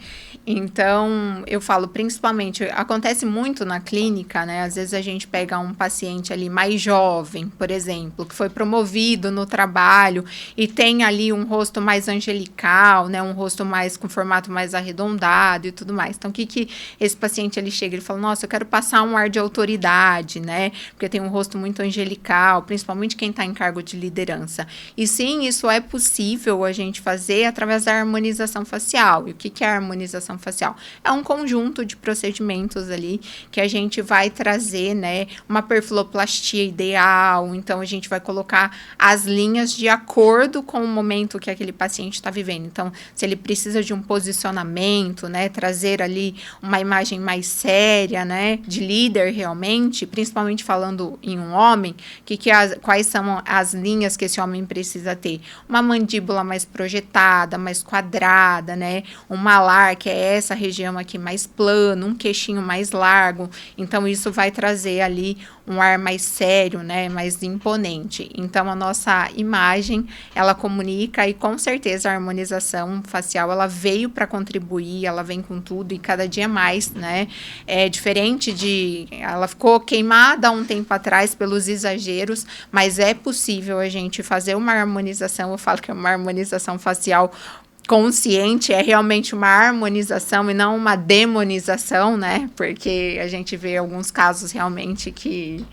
Então, eu falo principalmente, acontece muito na clínica, né? Às vezes a gente pega um paciente ali mais jovem, por exemplo, que foi promovido no trabalho e tem ali um rosto mais angelical, né? Um rosto mais com formato mais arredondado e tudo mais. Então, o que esse paciente ele chega, ele fala, nossa, eu quero passar um ar de autoridade, né? Porque tem um rosto muito angelical, principalmente quem está em cargo de liderança. E sim, isso é possível a gente fazer através da harmonização facial. E o que é a harmonização facial? É um conjunto de procedimentos ali que a gente vai trazer, né, uma perfiloplastia ideal. Então, a gente vai colocar as linhas de acordo com o momento que aquele paciente está vivendo. Então, se ele precisa de um posicionamento, né, trazer ali uma imagem mais séria, né, de líder realmente, principalmente falando em um homem, quais são as linhas que esse homem precisa ter? Uma mandíbula mais projetada, mais quadrada, né? Um malar, que é essa região aqui mais plano, um queixinho mais largo. Então, isso vai trazer ali um ar mais sério, né? Mais imponente. Então, a nossa imagem, ela comunica e, com certeza, a harmonização facial, ela veio para contribuir, ela vem com tudo e cada dia mais, né? É diferente ela ficou queimada há um tempo atrás pelos exageros, mas é possível a gente fazer uma harmonização, eu falo que é uma harmonização facial consciente é realmente uma harmonização e não uma demonização, né? Porque a gente vê alguns casos realmente que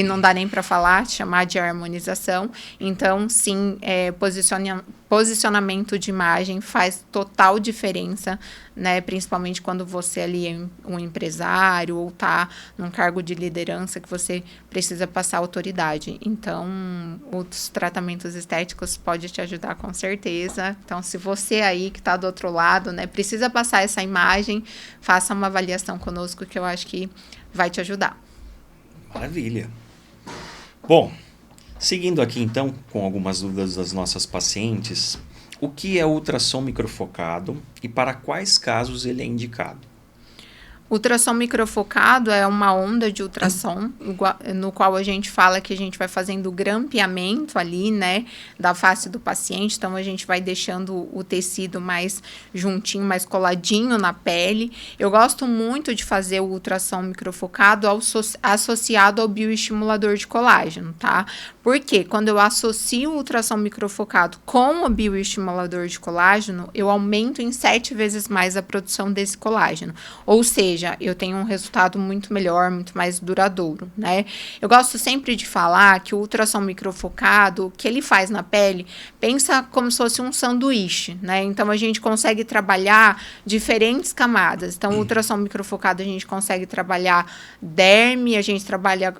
não dá nem para falar, chamar de harmonização. Então, sim, posicionamento de imagem faz total diferença, né? Principalmente quando você ali é um empresário ou está num cargo de liderança que você precisa passar autoridade. Então, os tratamentos estéticos podem te ajudar com certeza. Então, se você aí que está do outro lado, né, precisa passar essa imagem, faça uma avaliação conosco que eu acho que vai te ajudar. Maravilha. Bom, seguindo aqui então com algumas dúvidas das nossas pacientes, o que é ultrassom microfocado e para quais casos ele é indicado? Ultrassom microfocado é uma onda de ultrassom, no qual a gente fala que a gente vai fazendo grampeamento ali, né, da face do paciente. Então, a gente vai deixando o tecido mais juntinho, mais coladinho na pele. Eu gosto muito de fazer o ultrassom microfocado associado ao bioestimulador de colágeno, tá? Porque quando eu associo o ultrassom microfocado com o bioestimulador de colágeno, eu aumento em 7 vezes mais a produção desse colágeno. Ou seja, eu tenho um resultado muito melhor, muito mais duradouro, né? Eu gosto sempre de falar que o ultrassom microfocado, o que ele faz na pele, pensa como se fosse um sanduíche, né? Então, a gente consegue trabalhar diferentes camadas. Então, o ultrassom microfocado, a gente consegue trabalhar derme, a gente trabalha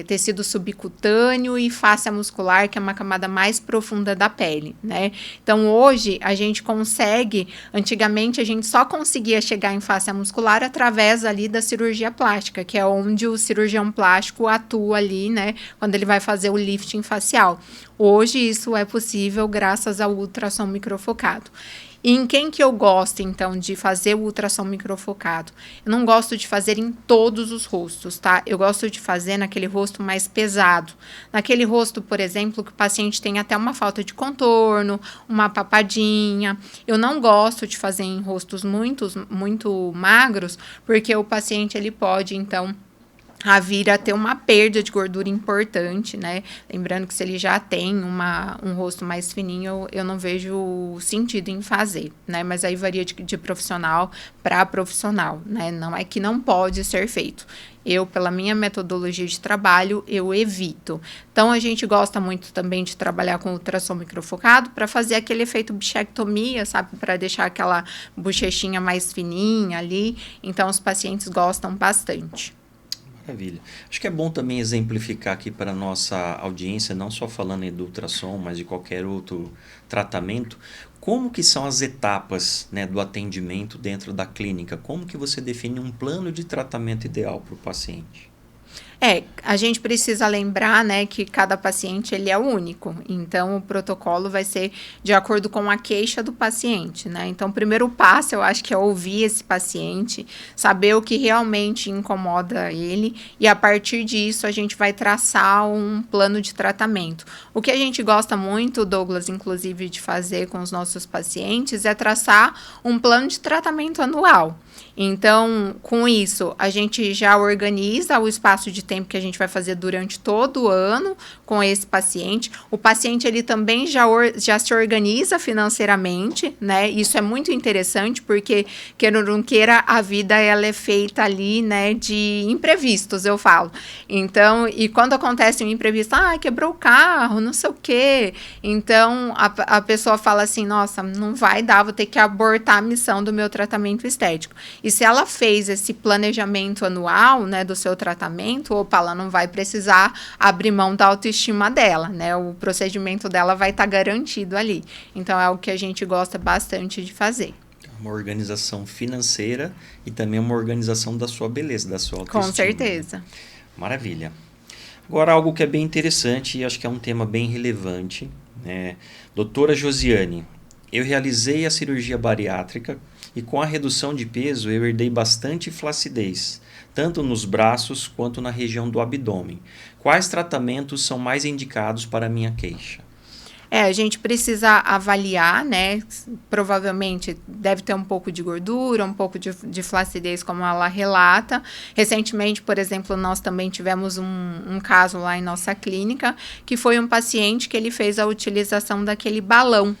tecido subcutâneo e face muscular, que é uma camada mais profunda da pele, né? Então, hoje, a gente consegue, antigamente, a gente só conseguia chegar em face muscular através ali da cirurgia plástica, que é onde o cirurgião plástico atua ali, né, quando ele vai fazer o lifting facial. Hoje isso é possível graças ao ultrassom microfocado. E em quem que eu gosto, então, de fazer o ultrassom microfocado? Eu não gosto de fazer em todos os rostos, tá? Eu gosto de fazer naquele rosto mais pesado. Naquele rosto, por exemplo, que o paciente tem até uma falta de contorno, uma papadinha. Eu não gosto de fazer em rostos muito magros, porque o paciente, ele pode, então, a vir a ter uma perda de gordura importante, né? Lembrando que se ele já tem um rosto mais fininho, eu não vejo sentido em fazer, né? Mas aí varia de profissional para profissional, né? Não é que não pode ser feito. Eu, pela minha metodologia de trabalho, eu evito. Então, a gente gosta muito também de trabalhar com ultrassom microfocado para fazer aquele efeito bichectomia, sabe? Para deixar aquela bochechinha mais fininha ali. Então, os pacientes gostam bastante. Maravilha. Acho que é bom também exemplificar aqui para a nossa audiência, não só falando do ultrassom, mas de qualquer outro tratamento, como que são as etapas, né, do atendimento dentro da clínica? Como que você define um plano de tratamento ideal para o paciente? A gente precisa lembrar, né, que cada paciente ele é único, então o protocolo vai ser de acordo com a queixa do paciente, né? Então, o primeiro passo, eu acho que é ouvir esse paciente, saber o que realmente incomoda ele e a partir disso a gente vai traçar um plano de tratamento. O que a gente gosta muito, Douglas, inclusive, de fazer com os nossos pacientes é traçar um plano de tratamento anual. Então, com isso, a gente já organiza o espaço de tempo que a gente vai fazer durante todo o ano com esse paciente. O paciente, ele também já se organiza financeiramente, né? Isso é muito interessante, porque, queira ou não queira, a vida, ela é feita ali, né, de imprevistos, eu falo. Então, e quando acontece um imprevisto, quebrou o carro, não sei o quê. Então, a pessoa fala assim, nossa, não vai dar, vou ter que abortar a missão do meu tratamento estético. E se ela fez esse planejamento anual, né, do seu tratamento, ela não vai precisar abrir mão da autoestima dela, né? O procedimento dela vai estar garantido ali. Então, é o que a gente gosta bastante de fazer. Uma organização financeira e também uma organização da sua beleza, da sua autoestima. Com certeza. Maravilha. Agora, algo que é bem interessante e acho que é um tema bem relevante, né? Doutora Josiane, eu realizei a cirurgia bariátrica e com a redução de peso eu herdei bastante flacidez, tanto nos braços quanto na região do abdômen. Quais tratamentos são mais indicados para a minha queixa? A gente precisa avaliar, né? Provavelmente deve ter um pouco de gordura, um pouco de flacidez, como ela relata. Recentemente, por exemplo, nós também tivemos um caso lá em nossa clínica, que foi um paciente que ele fez a utilização daquele balão.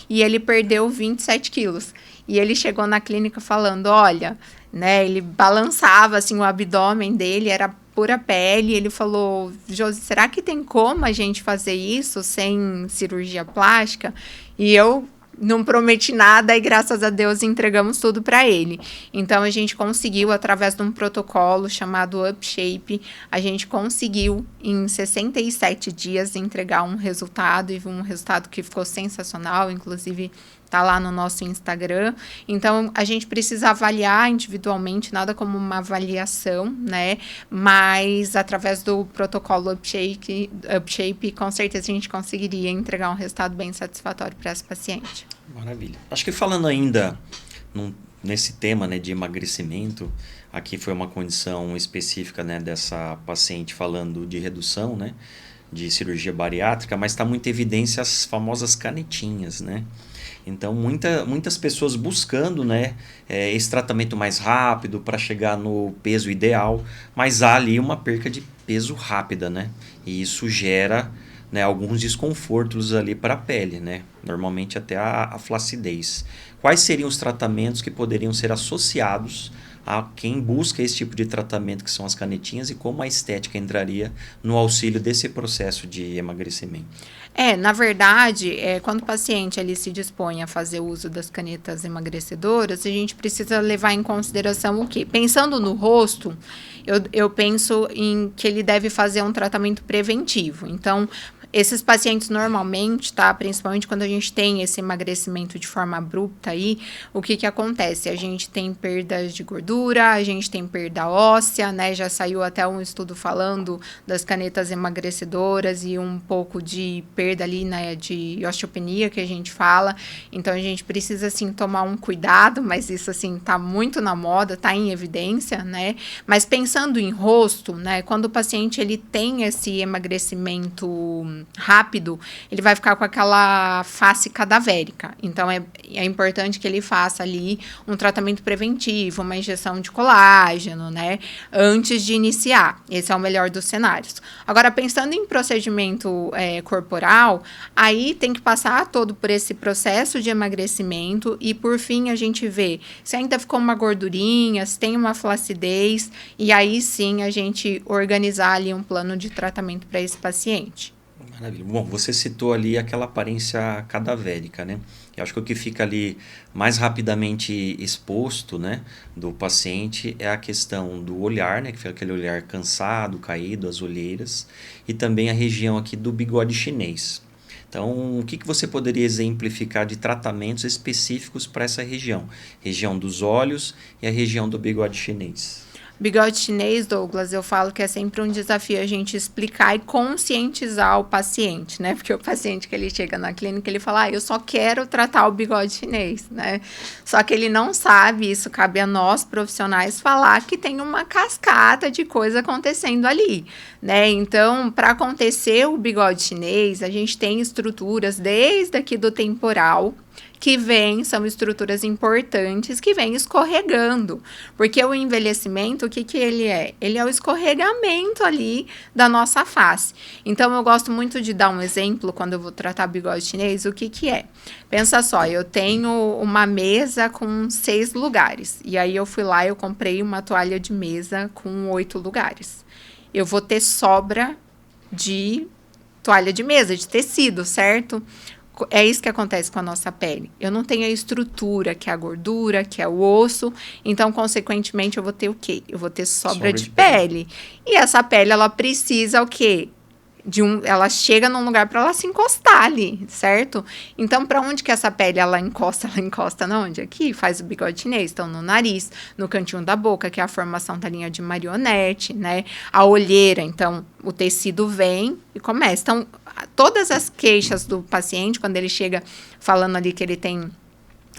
e ele perdeu 27 quilos. E ele chegou na clínica falando, olha, né, ele balançava assim o abdômen dele, era pura pele. Ele falou, Josi, será que tem como a gente fazer isso sem cirurgia plástica? E eu não prometi nada e graças a Deus entregamos tudo para ele. Então a gente conseguiu, através de um protocolo chamado UpShape, a gente conseguiu em 67 dias entregar um resultado, e um resultado que ficou sensacional, inclusive tá lá no nosso Instagram. Então, a gente precisa avaliar individualmente, nada como uma avaliação, né? Mas, através do protocolo UpShape, com certeza a gente conseguiria entregar um resultado bem satisfatório para essa paciente. Maravilha. Acho que falando ainda nesse tema, né, de emagrecimento, aqui foi uma condição específica, né, dessa paciente falando de redução, né, de cirurgia bariátrica, mas está muito em evidência as famosas canetinhas, né? Então, muitas pessoas buscando, né, esse tratamento mais rápido para chegar no peso ideal, mas há ali uma perca de peso rápida, né? E isso gera, né, alguns desconfortos ali para a pele, né? Normalmente até a flacidez. Quais seriam os tratamentos que poderiam ser associados a quem busca esse tipo de tratamento, que são as canetinhas, e como a estética entraria no auxílio desse processo de emagrecimento? Na verdade, quando o paciente ele se dispõe a fazer uso das canetas emagrecedoras, a gente precisa levar em consideração o quê? Pensando no rosto, eu penso em que ele deve fazer um tratamento preventivo. Então, esses pacientes normalmente, tá? Principalmente quando a gente tem esse emagrecimento de forma abrupta aí, o que acontece? A gente tem perdas de gordura, a gente tem perda óssea, né? Já saiu até um estudo falando das canetas emagrecedoras e um pouco de perda ali, né? De osteopenia que a gente fala. Então, a gente precisa, assim, tomar um cuidado, mas isso, assim, tá muito na moda, tá em evidência, né? Mas pensando em rosto, né? Quando o paciente, ele tem esse emagrecimento rápido, ele vai ficar com aquela face cadavérica. Então, é importante que ele faça ali um tratamento preventivo, uma injeção de colágeno, né? Antes de iniciar. Esse é o melhor dos cenários. Agora, pensando em procedimento corporal, aí tem que passar todo por esse processo de emagrecimento e, por fim, a gente vê se ainda ficou uma gordurinha, se tem uma flacidez, e aí sim a gente organizar ali um plano de tratamento para esse paciente. Maravilha. Bom, você citou ali aquela aparência cadavérica, né? Eu acho que o que fica ali mais rapidamente exposto, né, do paciente é a questão do olhar, né, que fica aquele olhar cansado, caído, as olheiras, e também a região aqui do bigode chinês. Então, o que você poderia exemplificar de tratamentos específicos para essa região? Região dos olhos e a região do bigode chinês. Bigode chinês, Douglas, eu falo que é sempre um desafio a gente explicar e conscientizar o paciente, né? Porque o paciente que ele chega na clínica, ele fala, eu só quero tratar o bigode chinês, né? Só que ele não sabe, isso cabe a nós profissionais falar que tem uma cascata de coisa acontecendo ali, né? Então, para acontecer o bigode chinês, a gente tem estruturas desde aqui do temporal, que são estruturas importantes, que vêm escorregando. Porque o envelhecimento, o que ele é? Ele é o escorregamento ali da nossa face. Então, eu gosto muito de dar um exemplo, quando eu vou tratar bigode chinês, o que é? Pensa só, eu tenho uma mesa com 6 lugares. E aí, eu fui lá, eu comprei uma toalha de mesa com 8 lugares. Eu vou ter sobra de toalha de mesa, de tecido, certo? É isso que acontece com a nossa pele. Eu não tenho a estrutura, que é a gordura, que é o osso. Então, consequentemente, eu vou ter o quê? Eu vou ter sobra de pele. E essa pele, ela precisa o quê? Ela chega num lugar para ela se encostar ali, certo? Então, para onde que essa pele ela encosta? Ela encosta na onde? Aqui, faz o bigode chinês. Então, no nariz, no cantinho da boca, que é a formação da linha de marionete, né? A olheira, então, o tecido vem e começa. Então, todas as queixas do paciente, quando ele chega falando ali que ele tem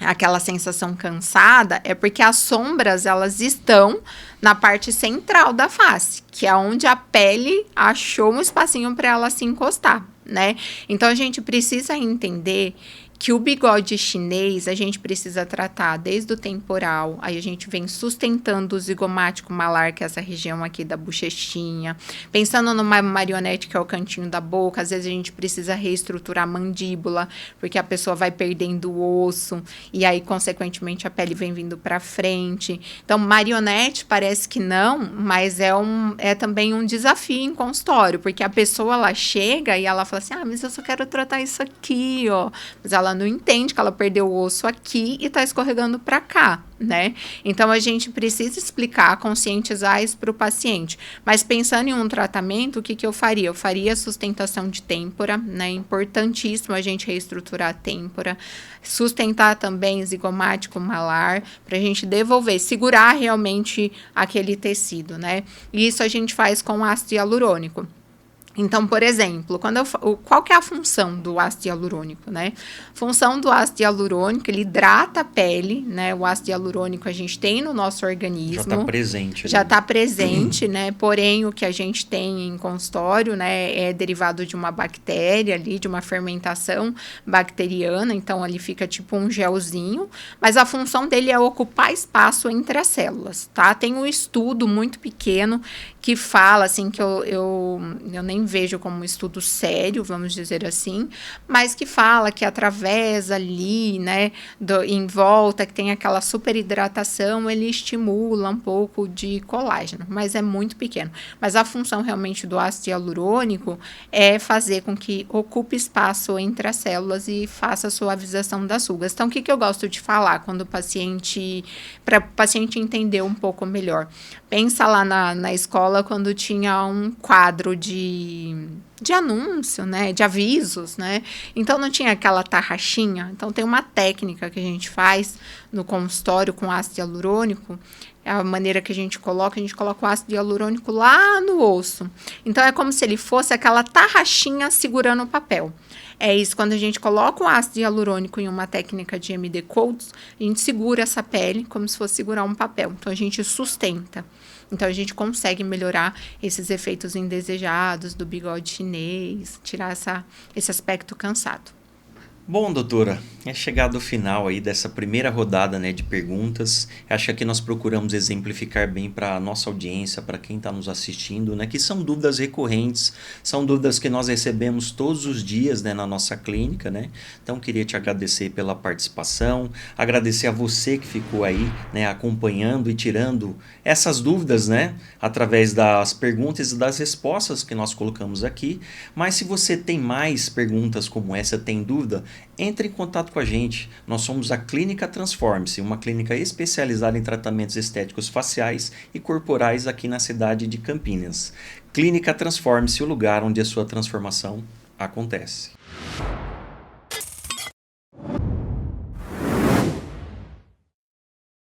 aquela sensação cansada, é porque as sombras, elas estão na parte central da face, que é onde a pele achou um espacinho para ela se encostar, né? Então, a gente precisa entender que o bigode chinês a gente precisa tratar desde o temporal, aí a gente vem sustentando o zigomático malar, que é essa região aqui da bochechinha, pensando numa marionete, que é o cantinho da boca, às vezes a gente precisa reestruturar a mandíbula, porque a pessoa vai perdendo o osso, e aí, consequentemente, a pele vem vindo para frente. Então, marionete parece que não, mas é também um desafio em consultório, porque a pessoa, ela chega e ela fala assim, mas eu só quero tratar isso aqui, ó. Mas ela não entende que ela perdeu o osso aqui e está escorregando para cá, né? Então, a gente precisa explicar, conscientizar isso para o paciente. Mas pensando em um tratamento, o que eu faria? Eu faria sustentação de têmpora, né? Importantíssimo a gente reestruturar a têmpora, sustentar também zigomático malar, para a gente devolver, segurar realmente aquele tecido, né? E isso a gente faz com ácido hialurônico. Então, por exemplo, qual que é a função do ácido hialurônico, né? A função do ácido hialurônico, ele hidrata a pele, né? O ácido hialurônico a gente tem no nosso organismo. Já está presente. Já está presente, né? Porém, o que a gente tem em consultório, né? É derivado de uma bactéria ali, de uma fermentação bacteriana. Então, ali fica tipo um gelzinho. Mas a função dele é ocupar espaço entre as células, tá? Tem um estudo muito pequeno que fala, assim, que eu nem vejo como um estudo sério, vamos dizer assim, mas que fala que através ali, né, em volta, que tem aquela superidratação, ele estimula um pouco de colágeno, mas é muito pequeno. Mas a função realmente do ácido hialurônico é fazer com que ocupe espaço entre as células e faça a suavização das rugas. Então, o que eu gosto de falar quando para o paciente entender um pouco melhor? Pensa lá na escola quando tinha um quadro de anúncio, né, de avisos, né, então não tinha aquela tarraxinha. Então tem uma técnica que a gente faz no consultório com ácido hialurônico, a maneira que a gente coloca o ácido hialurônico lá no osso. Então é como se ele fosse aquela tarraxinha segurando o papel. É isso, quando a gente coloca o ácido hialurônico em uma técnica de MD Coats, a gente segura essa pele como se fosse segurar um papel. Então, a gente sustenta. Então, a gente consegue melhorar esses efeitos indesejados do bigode chinês, tirar esse aspecto cansado. Bom, doutora, é chegado o final aí dessa primeira rodada, né, de perguntas. Acho que aqui nós procuramos exemplificar bem para a nossa audiência, para quem está nos assistindo, né, que são dúvidas recorrentes, são dúvidas que nós recebemos todos os dias, né, na nossa clínica, né? Então, queria te agradecer pela participação, agradecer a você que ficou aí, né, acompanhando e tirando essas dúvidas, né, através das perguntas e das respostas que nós colocamos aqui. Mas se você tem mais perguntas como essa, tem dúvida, entre em contato com a gente. Nós somos a Clínica Transforme-se, uma clínica especializada em tratamentos estéticos faciais e corporais aqui na cidade de Campinas. Clínica Transforme-se, o lugar onde a sua transformação acontece.